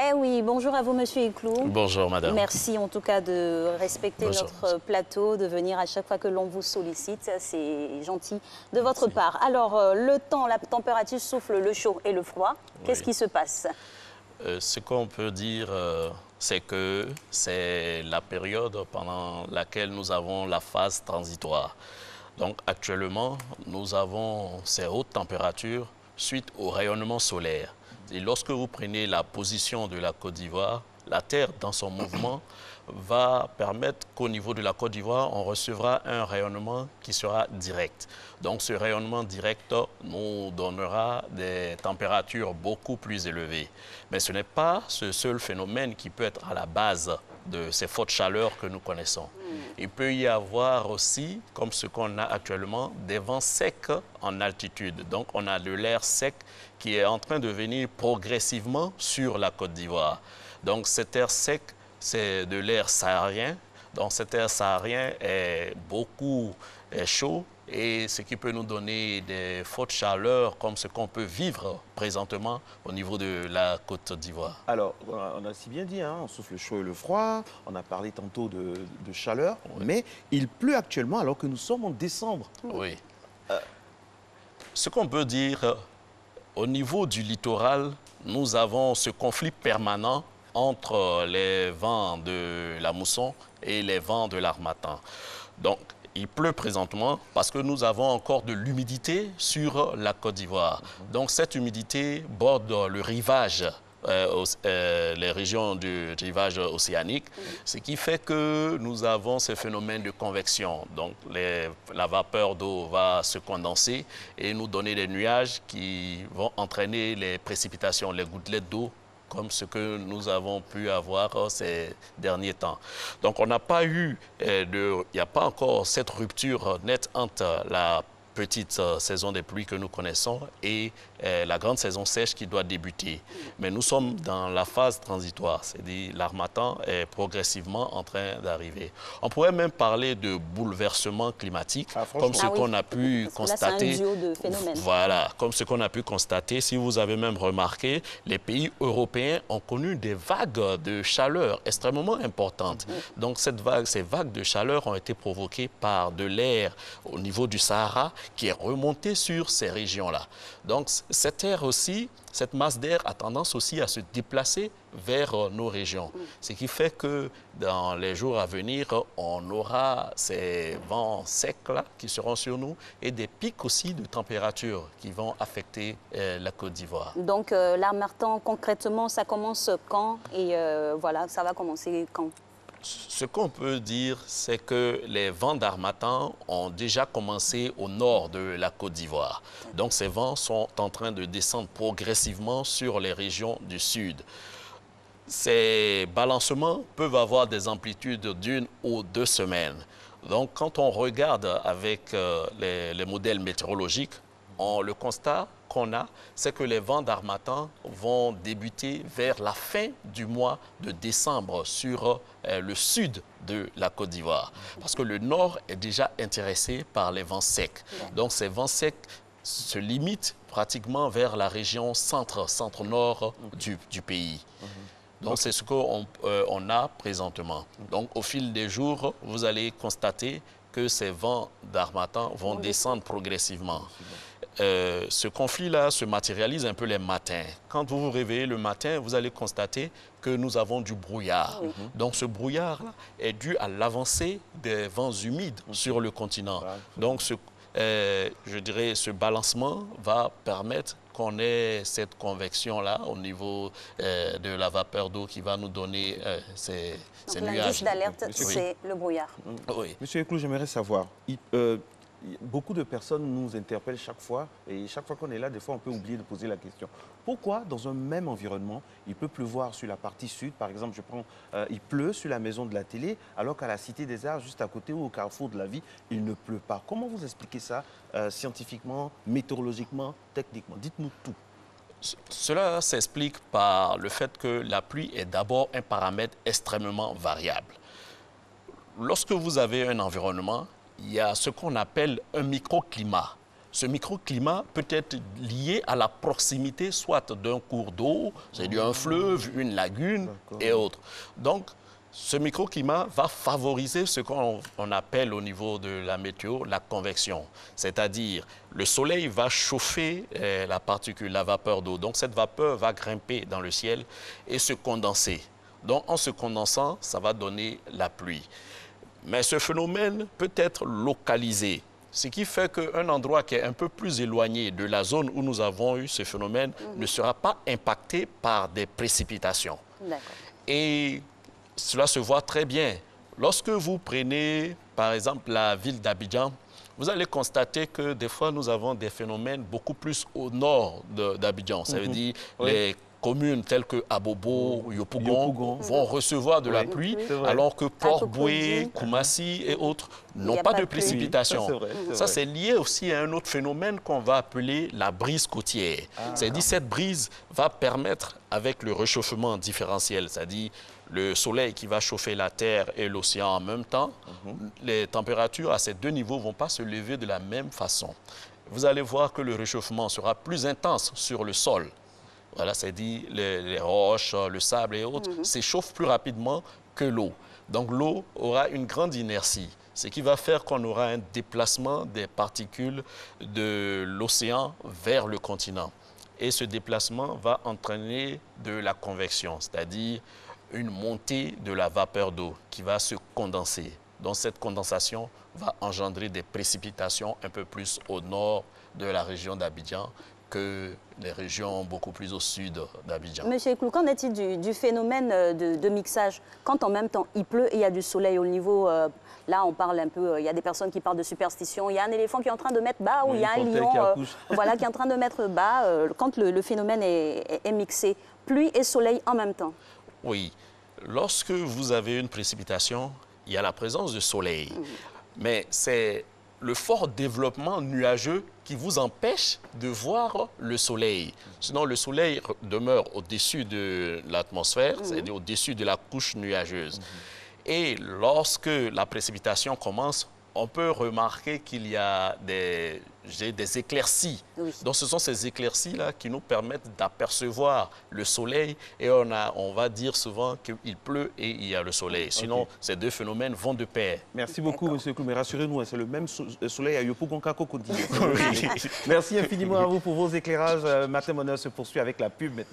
Eh oui, bonjour à vous, Monsieur Iclou. Bonjour, madame. Merci en tout cas de respecter Bonjour. notre plateau, de venir à chaque fois que l'on vous sollicite. C'est gentil de votre Merci. part. Alors, le temps, la température souffle le chaud et le froid. Qu'est-ce Oui. qui se passe? Ce qu'on peut dire, c'est que c'est la période pendant laquelle nous avons la phase transitoire. Donc, actuellement, nous avons ces hautes températures suite au rayonnement solaire. Et lorsque vous prenez la position de la Côte d'Ivoire, la Terre, dans son mouvement, va permettre qu'au niveau de la Côte d'Ivoire, on recevra un rayonnement qui sera direct. Donc, ce rayonnement direct nous donnera des températures beaucoup plus élevées. Mais ce n'est pas ce seul phénomène qui peut être à la base de ces fortes chaleurs que nous connaissons. Il peut y avoir aussi, comme ce qu'on a actuellement, des vents secs en altitude. Donc, on a de l'air sec qui est en train de venir progressivement sur la Côte d'Ivoire. Donc, cet air sec, c'est de l'air saharien. Donc, cet air saharien est beaucoup chaud et ce qui peut nous donner des fortes chaleurs comme ce qu'on peut vivre présentement au niveau de la Côte d'Ivoire. Alors, on a si bien dit, hein, on souffle le chaud et le froid, on a parlé tantôt de chaleur, mais il pleut actuellement alors que nous sommes en décembre. Oui. Ce qu'on peut dire, au niveau du littoral, nous avons ce conflit permanent entre les vents de la mousson et les vents de l'harmattan. Donc, il pleut présentement parce que nous avons encore de l'humidité sur la Côte d'Ivoire. Donc, cette humidité borde le rivage, les régions du rivage océanique, ce qui fait que nous avons ces phénomènes de convection. Donc, la vapeur d'eau va se condenser et nous donner des nuages qui vont entraîner les précipitations, les gouttelettes d'eau, comme ce que nous avons pu avoir ces derniers temps. Donc, on n'a pas eu il n'y a pas encore cette rupture nette entre la petite saison des pluies que nous connaissons et la grande saison sèche qui doit débuter. Mais nous sommes dans la phase transitoire, c'est-à-dire l'harmattan est progressivement en train d'arriver. On pourrait même parler de bouleversement climatique, comme ce qu'on a pu constater. Là, c'est un duo de phénomènes. Voilà, comme ce qu'on a pu constater. Si vous avez même remarqué, les pays européens ont connu des vagues de chaleur extrêmement importantes. Donc, ces vagues de chaleur ont été provoquées par de l'air au niveau du Sahara qui est remonté sur ces régions-là. Donc, cet air aussi, cette masse d'air a tendance aussi à se déplacer vers nos régions. Ce qui fait que dans les jours à venir, on aura ces vents secs-là qui seront sur nous et des pics aussi de température qui vont affecter la Côte d'Ivoire. Donc, l'harmattan, concrètement, ça commence quand? Et voilà, ça va commencer quand? Ce qu'on peut dire, c'est que les vents d'harmattan ont déjà commencé au nord de la Côte d'Ivoire. Donc, ces vents sont en train de descendre progressivement sur les régions du sud. Ces balancements peuvent avoir des amplitudes d'1 ou 2 semaines. Donc, quand on regarde avec les modèles météorologiques, le constat qu'on a, c'est que les vents d'harmattan vont débuter vers la fin du mois de décembre sur le sud de la Côte d'Ivoire. Parce que le nord est déjà intéressé par les vents secs. Donc, ces vents secs se limitent pratiquement vers la région centre-nord du pays. Donc, c'est ce qu'on a présentement. Donc, au fil des jours, vous allez constater que ces vents d'harmattan vont descendre progressivement. Ce conflit-là se matérialise un peu les matins. Quand vous vous réveillez le matin, vous allez constater que nous avons du brouillard. Donc, ce brouillard-là est dû à l'avancée des vents humides sur le continent. Donc, je dirais, ce balancement va permettre qu'on ait cette convection-là au niveau de la vapeur d'eau qui va nous donner ces nuages. L'indice d'alerte, c'est le brouillard. Oui. Monsieur Iclou, j'aimerais savoir, beaucoup de personnes nous interpellent chaque fois, et chaque fois qu'on est là, des fois, on peut oublier de poser la question. Pourquoi, dans un même environnement, il peut pleuvoir sur la partie sud, par exemple, il pleut sur la maison de la télé, alors qu'à la Cité des Arts, juste à côté, ou au carrefour de la vie, il ne pleut pas? Comment vous expliquez ça scientifiquement, météorologiquement, techniquement? Dites-nous tout. Cela s'explique par le fait que la pluie est d'abord un paramètre extrêmement variable. Lorsque vous avez un environnement, il y a ce qu'on appelle un microclimat. ce microclimat peut être lié à la proximité soit d'un cours d'eau, c'est-à-dire un fleuve, une lagune et autres. Donc, ce microclimat va favoriser ce qu'on appelle au niveau de la météo la convection. C'est-à-dire, le soleil va chauffer la particule, la vapeur d'eau. Donc, cette vapeur va grimper dans le ciel et se condenser. Donc, en se condensant, ça va donner la pluie. Mais ce phénomène peut être localisé. Ce qui fait qu'un endroit qui est un peu plus éloigné de la zone où nous avons eu ce phénomène ne sera pas impacté par des précipitations. Et cela se voit très bien. Lorsque vous prenez, par exemple, la ville d'Abidjan, vous allez constater que des fois, nous avons des phénomènes beaucoup plus au nord d'Abidjan. Ça veut dire les communes telles que Abobo, Yopougon vont recevoir de la pluie, alors que Port-Boué, Koumassi et autres n'ont pas de précipitations. Ça, c'est lié aussi à un autre phénomène qu'on va appeler la brise côtière. C'est-à-dire cette brise va permettre, avec le réchauffement différentiel, c'est-à-dire le soleil qui va chauffer la terre et l'océan en même temps, les températures à ces deux niveaux ne vont pas se lever de la même façon. Vous allez voir que le réchauffement sera plus intense sur le sol. Voilà, c'est-à-dire les roches, le sable et autres s'échauffent plus rapidement que l'eau. Donc l'eau aura une grande inertie, ce qui va faire qu'on aura un déplacement des particules de l'océan vers le continent. Et ce déplacement va entraîner de la convection, c'est-à-dire une montée de la vapeur d'eau qui va se condenser. Donc cette condensation va engendrer des précipitations un peu plus au nord de la région d'Abidjan que les régions beaucoup plus au sud d'Abidjan. Monsieur Eklou, qu'en est-il du phénomène de mixage? Quand en même temps il pleut et il y a du soleil au niveau, là on parle un peu, il y a des personnes qui parlent de superstition, il y a un éléphant qui est en train de mettre bas ou il y a un lion voilà, qui est en train de mettre bas quand le phénomène est mixé, pluie et soleil en même temps. Oui, lorsque vous avez une précipitation, il y a la présence de soleil, mais c'est le fort développement nuageux qui vous empêche de voir le soleil. Sinon, le soleil demeure au-dessus de l'atmosphère, c'est-à-dire au-dessus de la couche nuageuse. Et lorsque la précipitation commence, on peut remarquer qu'il y a des éclaircies. Donc, ce sont ces éclaircies-là qui nous permettent d'apercevoir le soleil et on va dire souvent qu'il pleut et il y a le soleil. Sinon, ces deux phénomènes vont de pair. Merci beaucoup, M. Eklou. Mais rassurez-nous, c'est le même soleil à Yopougon qu'à Cocody. Merci infiniment à vous pour vos éclairages. Matin Bonheur se poursuit avec la pub.